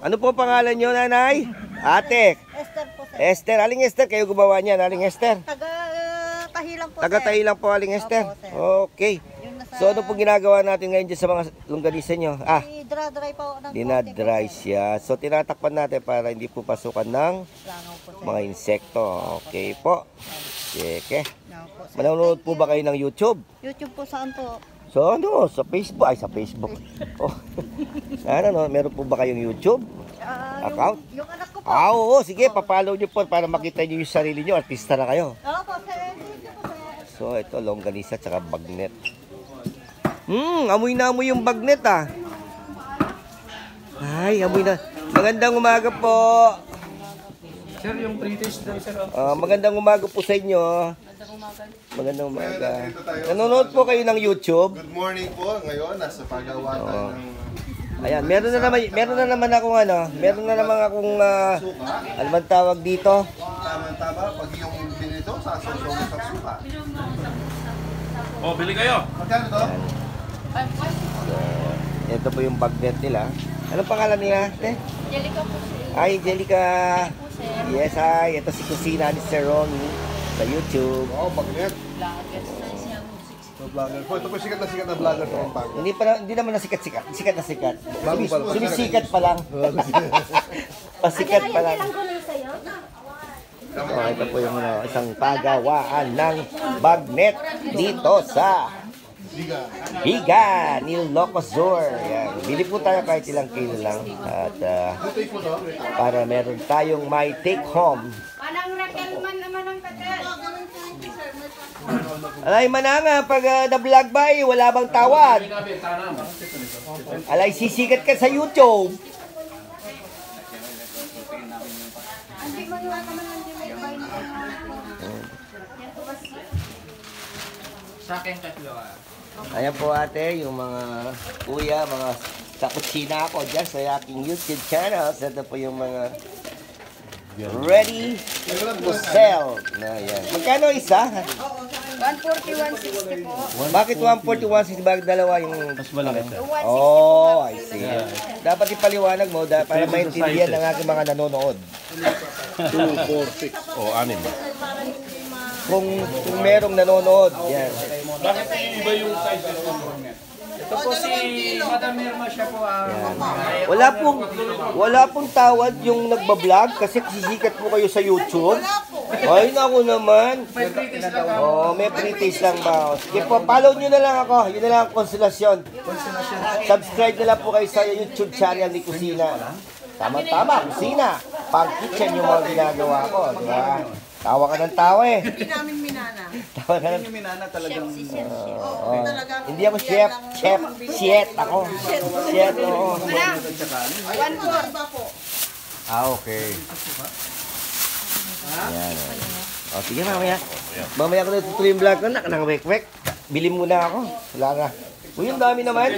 Ano po pangalan nyo, nanay? Ate. Esther po, sir. Esther. Aling Esther, kayo gumawa niyan. Aling Esther. Taga-tahilang po, Taga-tahi lang po, Aling Esther. Opo, sir. Okay. Yung nasa... So, ano po ginagawa natin ngayon dyan sa mga longganisa nyo? Dinadry po ng Dinadry siya. So, tinatakpan natin para hindi po pasukan ng langaw po, sir. mga insekto. Okay po. Sige. Langaw po, sir. Manonood po ba kayo ng YouTube? YouTube po saan po? So, ano? Sa Facebook? Ay, sa Facebook. Oh. Ano, meron po ba kayong YouTube? Account? Yung anak ko po. Oo. Sige, papalaw nyo po para makita nyo yung sarili nyo. Artista na kayo. Opo, sir. Thank you po, sir. So, ito, longganisa at bagnet. Amoy na amoy yung bagnet, ah. Ay, amoy na. Magandang umaga po. Sir, yung British daw, sir. Magandang umaga po sa inyo. Magandang umaga. Nanonood po kayo ng YouTube? Good morning po. Ngayon, nasa pagawatan ng... Ayan, meron na naman akong ano man tawag dito? Tama-tama, pag yung binito, sasawsaw mo sa suka. Oh, bili kayo. Magkano to? So, ito po yung bagnet nila. Anong pangalan nila? Angelica po, sir. Ay, Angelica. Yes, ay. Ito si Kusina ni Sir Ronnie sa YouTube. Oo, bagnet. So, vlogger po. Ito po sikat na vlogger po ang bago. Hindi naman na sikat-sikat. Sikat na sikat. Bago pa lang. Sumisikat pa lang. Pasikat pa lang. So, ito po yung isang pagawaan ng bagnet dito sa Higa ni Locosur. Yan. Bili po tayo kahit ilang kilo lang. At para meron tayong may take home. Manang Rakelman naman ang tagal. Alay mananga, pag na-vlog ba wala bang tawad? Alay, sisikat ka sa YouTube. Sa akin, tatlo Ayan po ate, yung mga kuya, mga kaputsina ako dyan sa aking YouTube channel. Ito po yung mga ready to sell. Na yan. Magkano isa? 140, 160 po. Bakit 140, 160? Bakit dalawa yung... Mas malaki, sir. Oh, I see. Dapat ipaliwanag mo para maintindihan ng aking mga nanonood. 2, 4, 6. O, 6. Kung merong nanonood. Yan. Bakit iba yung size ng component? Ito po si Madam Irma, siya po Wala pong tawad yung nagbablog kasi sisikat po kayo sa YouTube. Ay, naku naman. may British lang ako. Oh, may British lang ba? Sige po, follow nyo na lang ako. Yun na lang ang konsolasyon. Subscribe na lang po kayo sa YouTube channel ni Kusina. Tama-tama, Kusina. Pang-kitchen yung mga ginagawa ko. Diba? Tawa ka ng tawa eh. Hindi namin minana. Tawa ka ng... Minana talagang... Hindi ako chef. Chef ako. Chef, oo. 140. Okay. Ayan. O, sige mamaya. Mamaya ko na tutuloy yung vlog ko. Nang wek-wek. Bili muna ako. Wala na. Uy, ang dami naman.